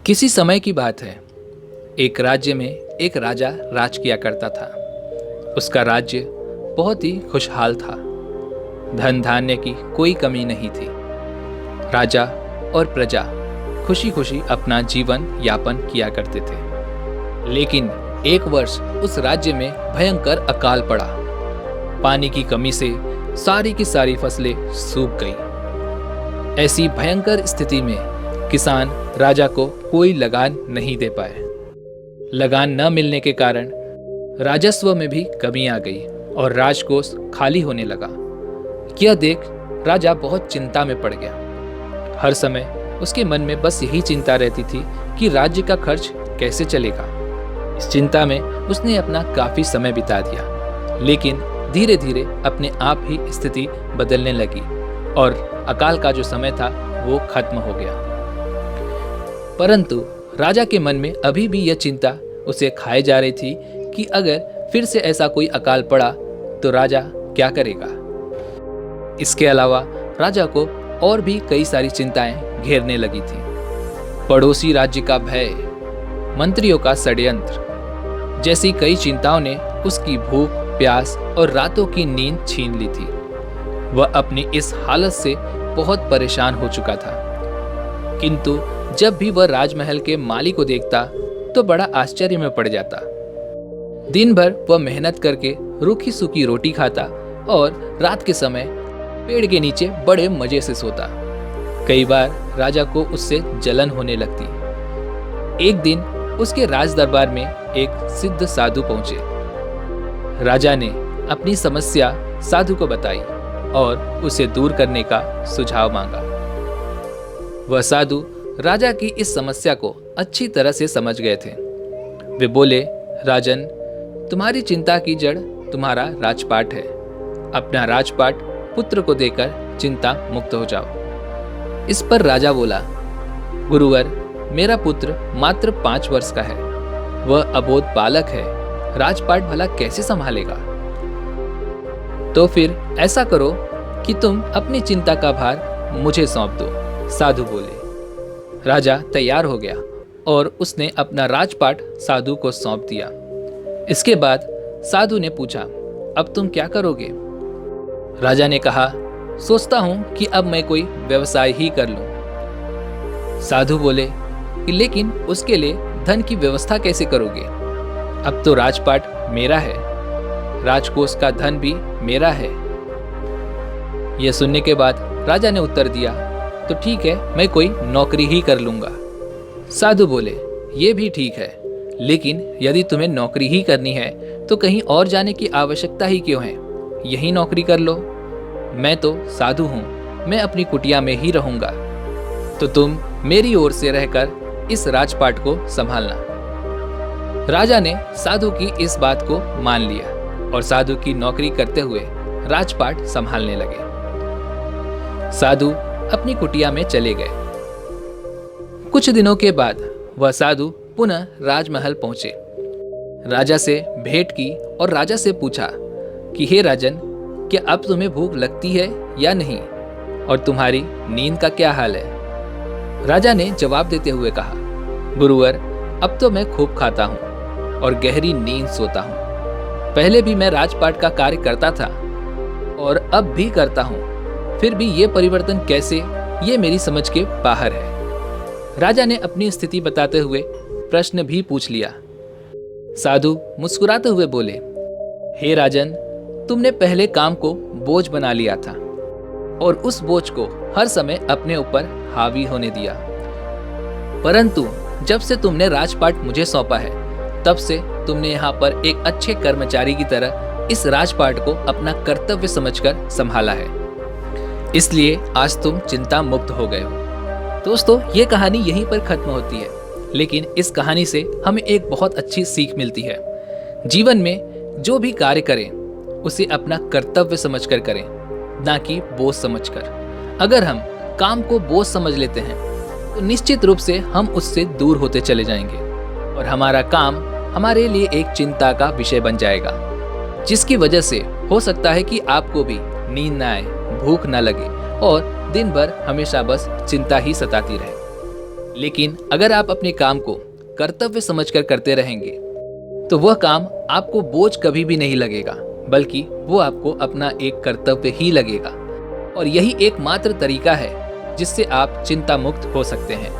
किसी समय की बात है। एक राज्य में एक राजा राज किया करता था। उसका राज्य बहुत ही खुशहाल था। धन धान्य की कोई कमी नहीं थी। राजा और प्रजा खुशी खुशी अपना जीवन यापन किया करते थे। लेकिन एक वर्ष उस राज्य में भयंकर अकाल पड़ा। पानी की कमी से सारी की सारी फसलें सूख गई। ऐसी भयंकर स्थिति में किसान राजा को कोई लगान नहीं दे पाए। लगान न मिलने के कारण राजस्व में भी कमी आ गई और राजकोष खाली होने लगा। यह देख राजा बहुत चिंता में पड़ गया। हर समय उसके मन में बस यही चिंता रहती थी कि राज्य का खर्च कैसे चलेगा। इस चिंता में उसने अपना काफी समय बिता दिया। लेकिन धीरे धीरे अपने आप ही स्थिति बदलने लगी और अकाल का जो समय था वो खत्म हो गया। परंतु राजा के मन में अभी भी यह चिंता उसे खाए जा रही थी कि अगर फिर से ऐसा कोई अकाल पड़ा तो राजा क्या करेगा। इसके अलावा राजा को और भी कई सारी चिंताएं घेरने लगी थी। पड़ोसी राज्य का भय, मंत्रियों का षड्यंत्र जैसी कई चिंताओं ने उसकी भूख, प्यास और रातों की नींद छीन ली थी। वह अपनी इस हालत से बहुत परेशान हो चुका था। किंतु जब भी वह राजमहल के माली को देखता तो बड़ा आश्चर्य में पड़ जाता। दिन भर वह मेहनत करके रूखी सूखी रोटी खाता और रात के समय पेड़ के नीचे बड़े मजे से सोता। कई बार राजा को उससे जलन होने लगती। एक दिन उसके राज दरबार में एक सिद्ध साधु पहुंचे। राजा ने अपनी समस्या साधु को बताई और उसे दूर करने का सुझाव मांगा। वह साधु राजा की इस समस्या को अच्छी तरह से समझ गए थे। वे बोले, राजन, तुम्हारी चिंता की जड़ तुम्हारा राजपाट है। अपना राजपाट पुत्र को देकर चिंता मुक्त हो जाओ। इस पर राजा बोला, गुरुवर, मेरा पुत्र मात्र 5 वर्ष का है। वह अबोध बालक है। राजपाट भला कैसे संभालेगा। तो फिर ऐसा करो कि तुम अपनी चिंता का भार मुझे सौंप दो। साधु बोले। राजा तैयार हो गया और उसने अपना राजपाट साधु को सौंप दिया। इसके बाद साधु ने पूछा, अब तुम क्या करोगे। राजा ने कहा, सोचता हूं कि अब मैं कोई व्यवसाय ही कर लूं। साधु बोले, लेकिन उसके लिए धन की व्यवस्था कैसे करोगे। अब तो राजपाट मेरा है, राजकोष का धन भी मेरा है। यह सुनने के बाद राजा ने उत्तर दिया, तो ठीक है, मैं कोई नौकरी ही कर लूंगा। साधु बोले, ये भी ठीक है, लेकिन यदि तुम्हें नौकरी ही करनी है तो कहीं और जाने की आवश्यकता ही क्यों है। यही नौकरी कर लो। मैं तो साधु हूं, मैं अपनी कुटिया में ही रहूंगा। तो तुम मेरी ओर से रहकर इस राजपाट को संभालना। राजा ने साधु की इस बात को मान लिया और साधु की नौकरी करते हुए राजपाट संभालने लगे। साधु अपनी कुटिया में चले गए। कुछ दिनों के बाद वह साधु पुनः राजमहल पहुंचे। राजा से भेंट की और राजा से पूछा कि हे राजन, क्या अब तुम्हें भूख लगती है या नहीं, और तुम्हारी नींद का क्या हाल है। राजा ने जवाब देते हुए कहा, गुरुवर, अब तो मैं खूब खाता हूँ और गहरी नींद सोता हूँ। पहले भी मैं राजपाट का कार्य करता था और अब भी करता हूँ। फिर भी ये परिवर्तन कैसे, ये मेरी समझ के बाहर है। राजा ने अपनी स्थिति बताते हुए प्रश्न भी पूछ लिया। साधु मुस्कुराते हुए बोले, हे राजन, तुमने पहले काम को बोझ बना लिया था और उस बोझ को हर समय अपने ऊपर हावी होने दिया। परंतु जब से तुमने राजपाट मुझे सौंपा है, तब से तुमने यहाँ पर एक अच्छे कर्मचारी की तरह इस राजपाट को अपना कर्तव्य समझकर संभाला है। इसलिए आज तुम चिंता मुक्त हो गए हो। दोस्तों, ये कहानी यहीं पर खत्म होती है, लेकिन इस कहानी से हमें एक बहुत अच्छी सीख मिलती है। जीवन में जो भी कार्य करें उसे अपना कर्तव्य समझकर करें, ना कि बोझ समझकर। अगर हम काम को बोझ समझ लेते हैं तो निश्चित रूप से हम उससे दूर होते चले जाएंगे और हमारा काम हमारे लिए एक चिंता का विषय बन जाएगा, जिसकी वजह से हो सकता है कि आपको भी नींद ना आए, भूख ना लगे और दिन भर हमेशा बस चिंता ही सताती रहे। लेकिन अगर आप अपने काम को कर्तव्य समझकर करते रहेंगे तो वह काम आपको बोझ कभी भी नहीं लगेगा, बल्कि वो आपको अपना एक कर्तव्य ही लगेगा। और यही एकमात्र तरीका है जिससे आप चिंता मुक्त हो सकते हैं।